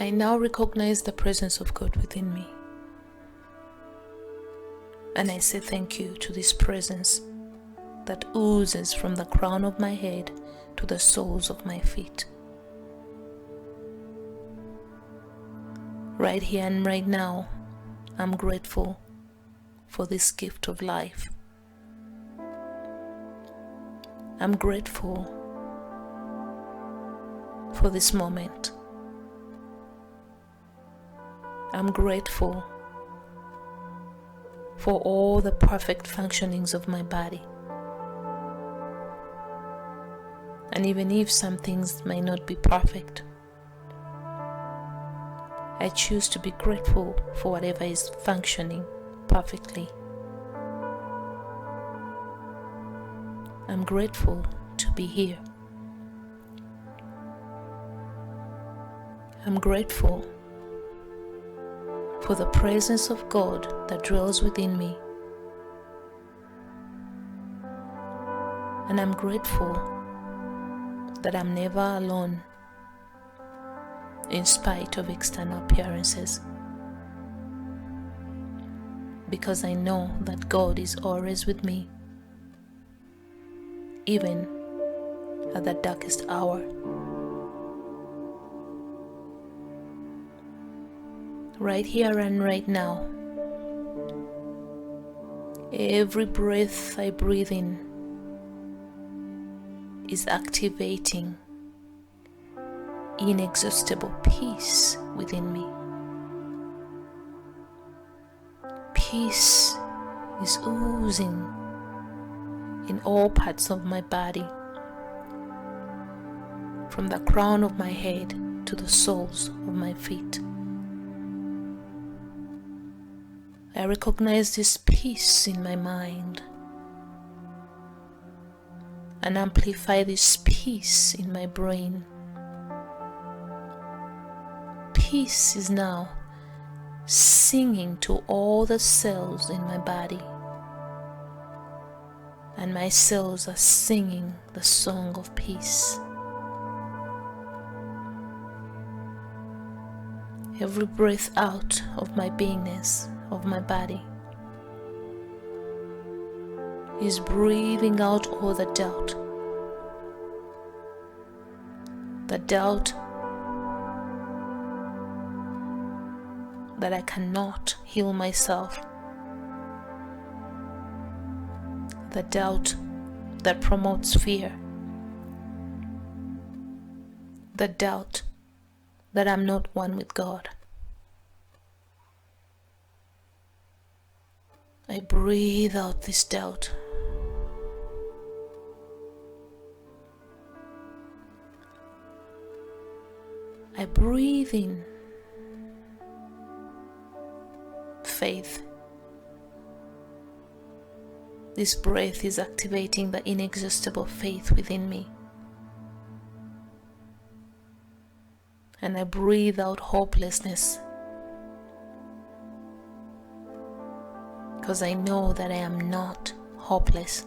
I now recognize the presence of God within me. And I say thank you to this presence that oozes from the crown of my head to the soles of my feet. Right here and right now, I'm grateful for this gift of life. I'm grateful for this moment. I'm grateful for all the perfect functionings of my body. And even if some things may not be perfect, I choose to be grateful for whatever is functioning perfectly. I'm grateful to be here. I'm grateful for the presence of God that dwells within me. And I'm grateful that I'm never alone in spite of external appearances, because I know that God is always with me, even at the darkest hour. Right here and right now, every breath I breathe in is activating inexhaustible peace within me. Peace is oozing in all parts of my body, from the crown of my head to the soles of my feet. I recognize this peace in my mind and amplify this peace in my brain. Peace is now singing to all the cells in my body, and my cells are singing the song of peace. Every breath out of my beingness, of my body, is breathing out all the doubt. The doubt that I cannot heal myself. The doubt that promotes fear. The doubt that I'm not one with God. I breathe out this doubt. I breathe in faith. This breath is activating the inexhaustible faith within me. And I breathe out hopelessness, because I know that I am not hopeless.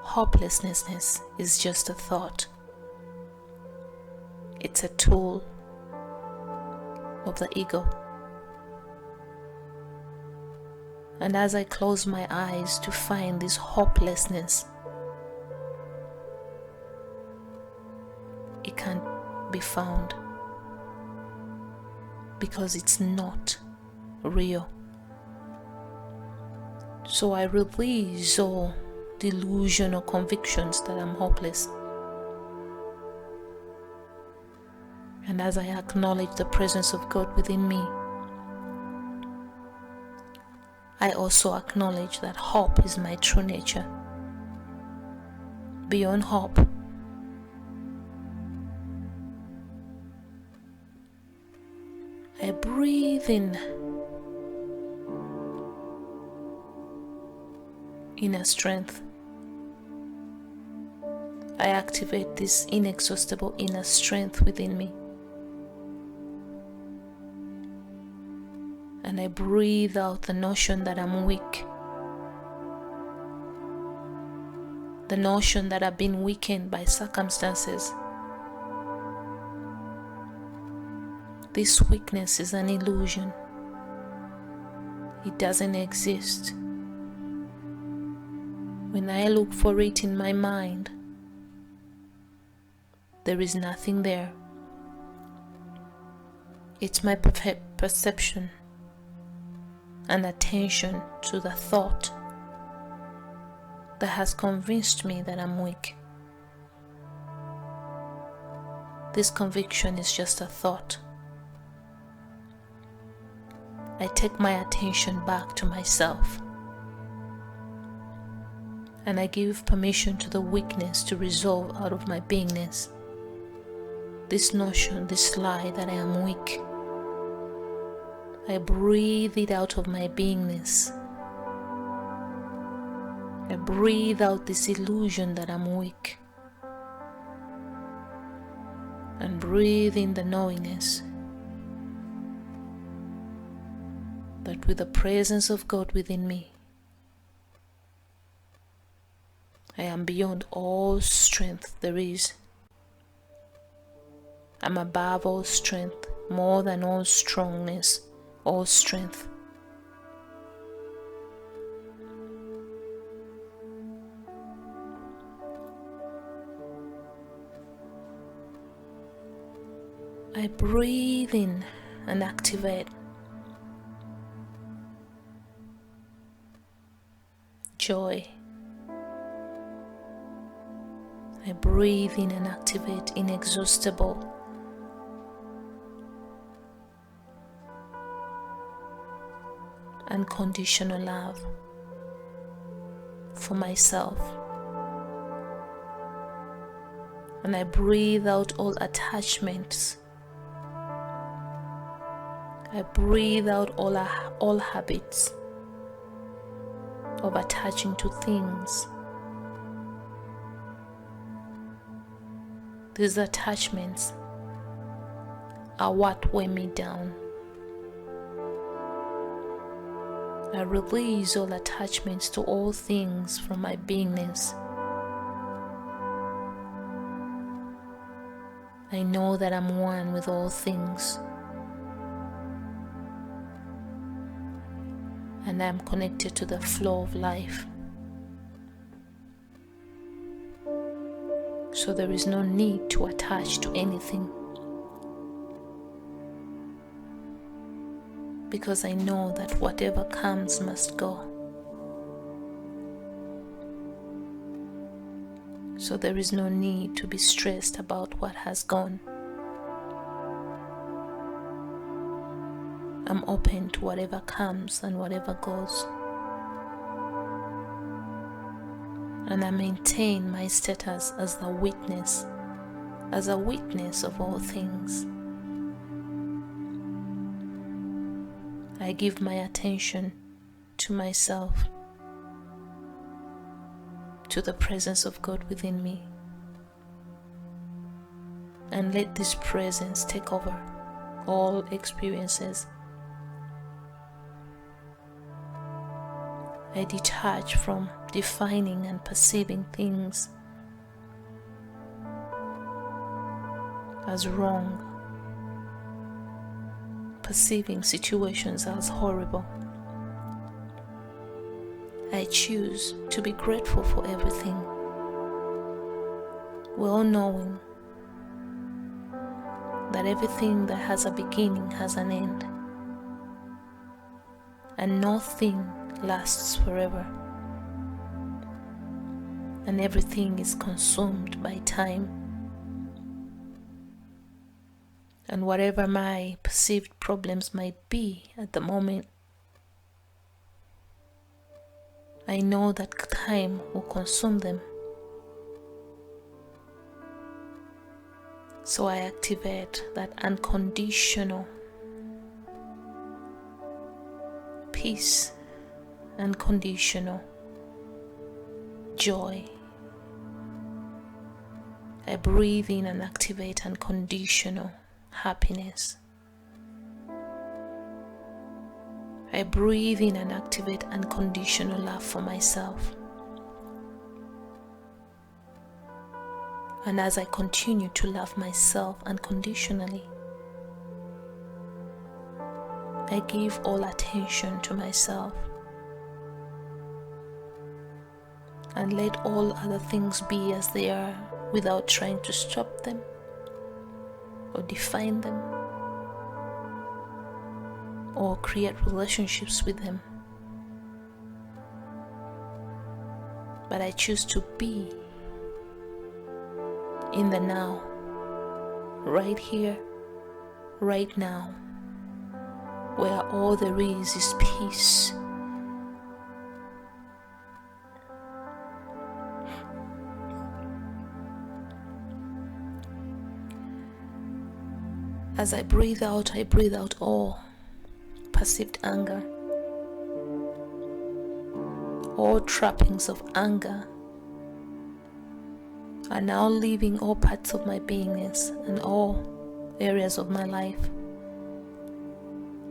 Hopelessness is just a thought. It's a tool of the ego. And as I close my eyes to find this hopelessness, it can't be found, because it's not real. So I release all delusional convictions that I'm hopeless. And as I acknowledge the presence of God within me, I also acknowledge that hope is my true nature. Beyond hope, I breathe in inner strength. I activate this inexhaustible inner strength within me. And I breathe out the notion that I'm weak. The notion that I've been weakened by circumstances. This weakness is an illusion. It doesn't exist. When I look for it in my mind, there is nothing there. It's my perception and attention to the thought that has convinced me that I'm weak. This conviction is just a thought. I take my attention back to myself, and I give permission to the weakness to resolve out of my beingness. This notion, this lie that I am weak, I breathe it out of my beingness. I breathe out this illusion that I'm weak, and breathe in the knowingness that with the presence of God within me, I am beyond all strength there is. I'm above all strength, more than all strongness, all strength. I breathe in and activate joy. I breathe in and activate inexhaustible unconditional love for myself. And I breathe out all attachments. I breathe out all habits of attaching to things. These attachments are what weigh me down. I release all attachments to all things from my beingness. I know that I'm one with all things, and I'm connected to the flow of life. So there is no need to attach to anything, because I know that whatever comes must go. So there is no need to be stressed about what has gone. I'm open to whatever comes and whatever goes. And I maintain my status as a witness of all things. I give my attention to myself, to the presence of God within me, and let this presence take over all experiences. I detach from defining and perceiving things as wrong, perceiving situations as horrible. I choose to be grateful for everything, well knowing that everything that has a beginning has an end, and nothing lasts forever, and everything is consumed by time. And whatever my perceived problems might be at the moment, I know that time will consume them. So I activate that unconditional peace, unconditional joy. I breathe in and activate unconditional happiness. I breathe in and activate unconditional love for myself. And as I continue to love myself unconditionally, I give all attention to myself and let all other things be as they are without trying to stop them or define them or create relationships with them. But I choose to be in the now, right here, right now, where all there is peace. As I breathe out all perceived anger, all trappings of anger are now leaving all parts of my beingness and all areas of my life.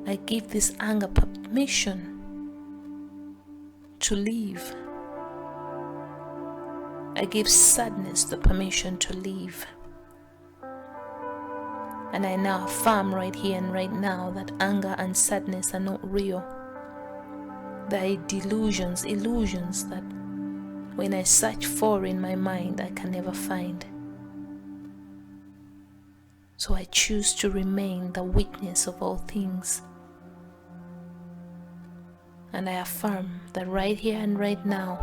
I give this anger permission to leave. I give sadness the permission to leave. And I now affirm right here and right now that anger and sadness are not real. They are delusions, illusions that when I search for in my mind, I can never find. So I choose to remain the witness of all things. And I affirm that right here and right now,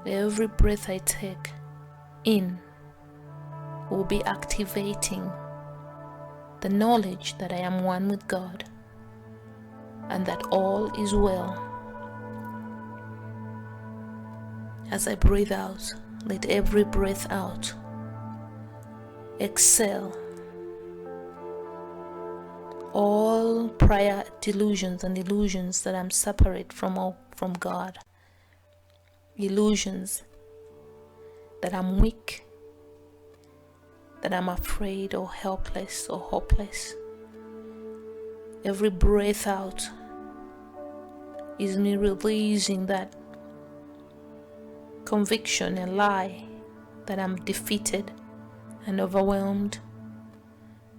every breath I take in will be activating the knowledge that I am one with God and that all is well. As I breathe out, let every breath out exhale all prior delusions and illusions that I'm separate from God. Illusions that I'm weak, that I'm afraid or helpless or hopeless. Every breath out is me releasing that conviction and lie that I'm defeated and overwhelmed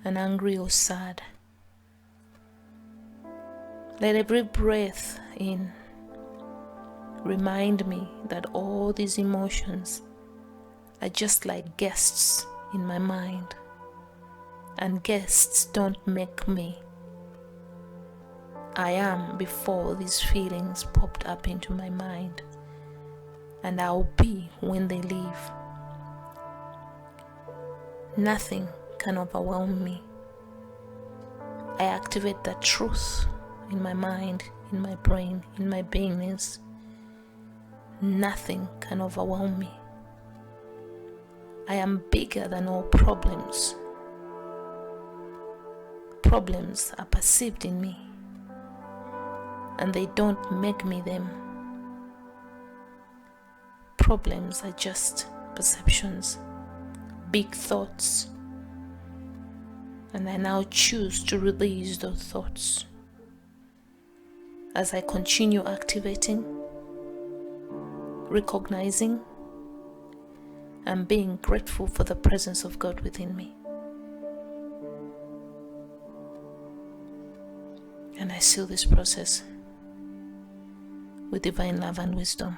and angry or sad. Let every breath in remind me that all these emotions are just like guests in my mind, and guests don't make me. I am before these feelings popped up into my mind, and I'll be when they leave. Nothing can overwhelm me. I activate that truth in my mind, in my brain, in my beingness. Nothing can overwhelm me. I am bigger than all problems. Problems are perceived in me, and they don't make me them. Problems are just perceptions, big thoughts, and I now choose to release those thoughts. As I continue activating, recognizing, and being grateful for the presence of God within me. And I seal this process with divine love and wisdom.